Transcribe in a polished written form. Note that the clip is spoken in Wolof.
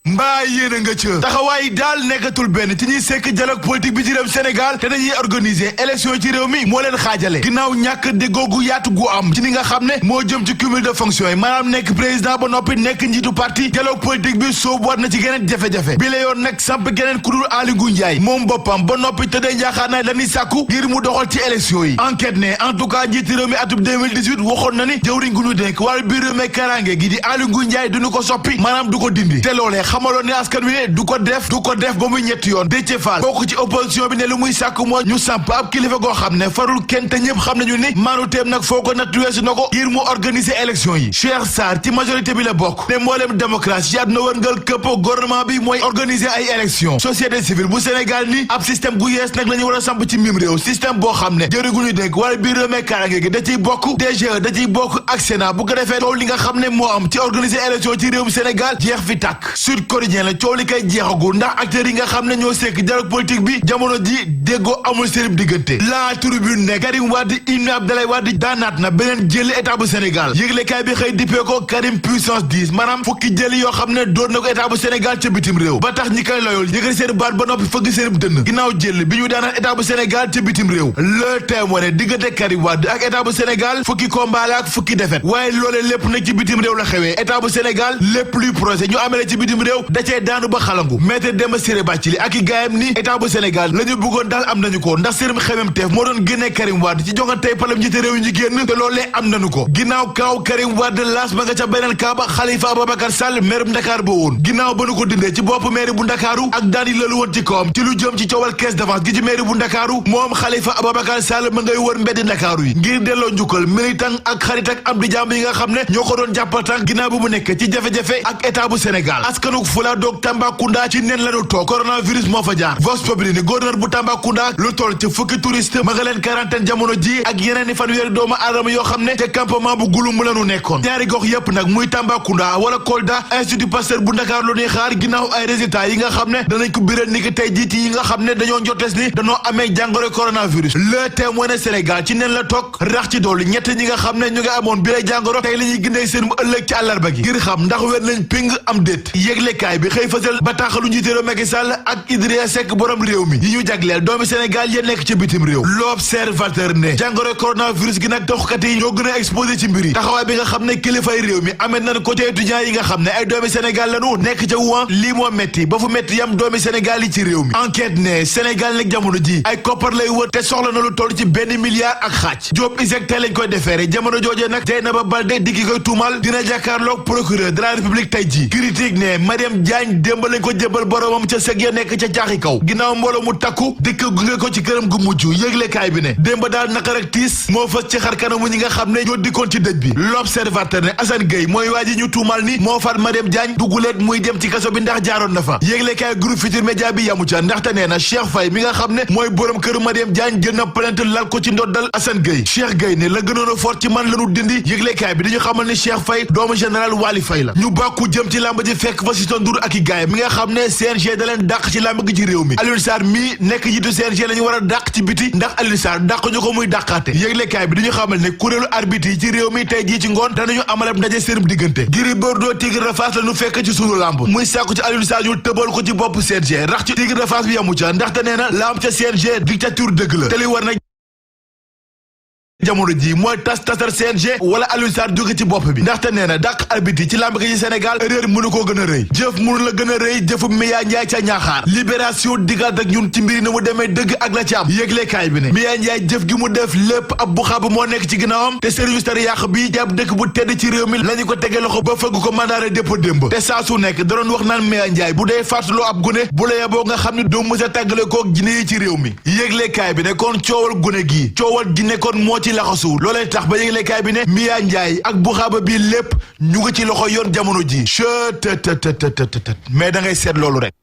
mbaa yéen a nga ca taxawaay daal nekkatul benn ci ñuy sekk dialogue politique bi ci réew Sénégal te dañuy organiser élection ci réew mi moo leen xaajale ginnaaw ñàkk déggoo gu yaatu gu am ci ni nga xam ne moo jëm ci cumul de fonction yi maanaam nekk président ba noppi nekk njiitu parti dialogue politique bi soobuwaat na ci geneen jafe-jafe bi la yoon nag samp geneen kudul Aly Ngouille Ndiaye moom boppam ba noppi tëddee njaaxaar naay dañuy sàkku ngir mu doxal ci élection yi enquête ne en tout cas njiiti réew mi atub 2018 waxoon na ni jëwriñ gu ñu dénk wàllu biir réew mi karange gi di Aly Ngouille Ndiaye duñu ko soppi maanaam du ko dindi te loolee xamaloon ne askan wi ne du ko def ba muy ñetti yoon Déthié Fall bokk ci opposition bi ne lu muy sàkk mooy ñu samp ab kilifa goo xam ne farul kenn te ñëpp xam nañu ni maanu teem nag foo ko natt weesu na ko ngir mu organiser élection yi Cheikh Sarr ci majorité bi la bokk ne mboolem démocratie yaat na wërngal këpp gouvernement bi mooy organiser ay élection société civile bu Sénégal ni ab système gu yees nag la ñu war a samp ci mim réew système boo xam ne jëri gu ñu dénk wala biir réew mi karange gi da ciy bokk DGE da ciy bokk ak Sénat bu ko defee coow li nga xam ne moo am ci organiser élection ci réewum Sénégal jeex fi tàkk Sud Quotidien la coow li kay jeexagul ndax acteurs yi nga xam ne ñoo sekk dialogue politique bi jamono ji déggoo amul seen diggante la tribune ne Karim Wade Ibn Abdoulaye Wade daanaat na beneen jëli état bu Sénégal yëglekaay bi xëy dippee ko Karim puissance 10 maanaam fukki jëli yoo xam ne doon na ko état bu Sénégal ca bitim réew ba tax ñi koy loyol yëgal seen baat ba noppi fëgg seen dënn ginnaaw jël bi ñu daanaat état bu Sénégal ca bitim réew le témoin ne diggante Karim Wade ak état bu Sénégal fukki combat la ak fukki défaite waaye loolee lépp nag ci bitim réew la xewee état bu Sénégal lépp luy projet ñu amee ci bitim réew da cee daanu ba xalangu maître Demba Ciré Bathily ak i gaayam ni état bu Sénégal la ñu bëggoon daal am nañu ko ndax seen xemem teef moo doon génnee Karim Wade ci jongantey palam njiite réew yi ñu génn te loolee am nañu ko ginnaaw kaaw Karim Wade laas ma nga ca beneen kaaba Khalifa Ababacar Sall maire bu Ndakaar ba woon ginnaaw ba nu ko dindee ci bopp maire bu Ndakaaru ak daan yi lalu woon ci kawam ci lu jëm ci coowal caisse d'avance gi ci maire bu Ndakaaru moom Khalifa Ababacar Sall ma ngay wër mbeddi Ndakaaru yi ngir delloo njukkal militant ak xarit ak am di jàmb yi nga xam ne ñoo ko doon jàppatang ginnaaw bu mu nekk ci jafe-jafe ak état bu Sénégal askanuk Fula doog Tambacounda ci nen lañu toog coronavirus moo fa jaar Vox Populi ni gouverneur bu Tambacounda lu toll ci fukki touriste ma nga leen quarantaine jamono ji ak yeneen i fanweeri doomu aadama yoo xam ne te campement bu gulum lañu nekkoon ñaari gox yépp nag muy Tambacounda wala Kolda Institut Pasteur bu Ndakaar lu ñuy xaar ginnaaw ay résultats yi nga xam ne danañ ko biral ni ki tey jii yi nga xam ne dañoo njotees ni dañoo amee jàngoro coronavirus le témoin ne Sénégal ci nen la toog rax ci doolu ñett ñi nga xam ne ñu ngi amoon bi lay jàngoro tey la ñuy gindee seen mu ëllëg ci àllarba gi ngir xam ndax wér nañ ping am déet yéglekaay bi xëy fësal bataaxalu njiité réew Macky Sall ak Idrissa Seck borom réew mi yi ñu jagleel doomi Sénégal yéen nekk ci bitim réew l'observateur ne jàngoro coronavirus gi nag doxkat yi ñoo gën a exposé ci mbir yi taxawaay bi nga xam ne kilifay réew mi amee nañ ko ci étudiants yi nga xam ne ay doomi Sénégal lañu nekk ca Wuhan lii moo metti ba fu metti yam doomi Sénégal yi ci réew mi enquête ne Sénégal nag jamono ji ay koppar lay wër te soxla na lu toll ci benn milliard ak xaaj Diop ISEG tey lañ koy defeere jamono joojee nag Dieynaba Baldé di ki koy tuumal dina jàkkaarloog procureur de la République tey ji critique ne Mariam Diagne démb lañ ko jébal boromam ca sëg ya nekk ca caaxi kaw ginnaaw mbooloo mu takku dikk gunge ko ci këram gu mujj yëglekaay bi ne démb daal naqar ak tiis moo fës ci xar kanamu ñi nga xam ne ñoo dikkoon ci dëj bi l'observateur ne Assane Gueye mooy waa ji ñu tuumal ni moo faat Mariam Diagne dugguleet muy dem ci kaso bi ndax jaaroon na fa yëglekaay groupe Futurs Médias bi yamu ca ndaxte nee na Cheikh Faye mi nga xam ne mooy borom këru Mariam Diagne jël na plainte lal ko ci ndoddal Assane Gueye Cheikh Gueye ne la gënoon a fort ci man lañu dindi yëglekaay bi dañu xamal ne Cheikh Faye doomu général Wali Faye la ñu bàkku jëm ci làmb ji fekk fa Sitor Ndour ak i gaay mi nga xam ne CNG da leen dàq ci làmb gi ci réew mi Alioune Sarr mii nekk jiitu CNG la ñu war a dàq ci biti ndax Alioune Sarr dàq ñu ko muy dàqaate yëglekaay bi dañu xamal ne kuréelu arbitre yi ci réew mi tey jii ci ngoon danañu amalab ndaje seen diggante Gris Bordeaux Tigre de Fass la ñu fekk ci sunu làmb muy sàkku ci Alioune Sarr ñu tëbal ko ci bopp CNG rax ci Tigre de Fass bi yamu ca ndaxte nee na la am ca CNG dictature dëgg la te li war na jamono ji mooy tasar CNG wala Alioune Sarr jóge ci bopp bi ndaxte nee na dàq arbitre ci làmb gi ci Sénégal réer mënu koo gën a rëy jëf mënu la gën a rëy jëfu Miya Ndiaye ca ñaaxaar libération diggaat ak ñun ci mbiri na mu demee dëgg ak la ci am yëglekaay bi ne Miya Ndiaye jëf gi mu def lépp ab bu xaaba moo nekk ci ginnaawam te service tar yàq bi jàpp dëkk bu tedd ci réew mi lañu ko tege loxo ba fëgg ko mandat de dépôt démb te saa su nekk da doon wax naan Miya Ndiaye bu dee fàttaloo ab gune bu la yeboo nga xam ne doo mës a tàggale koog jinne yi ci réew mi yëglekaay bi ne kon coowal gune gi coowal jinne kon moo ci laxasu loolee tax ba yëglekaay bi ne Miya Ndiaye ak bu xaaba bii lépp ñu ngi ci loxo yoon jamono ji mais da ngay seet loolu rek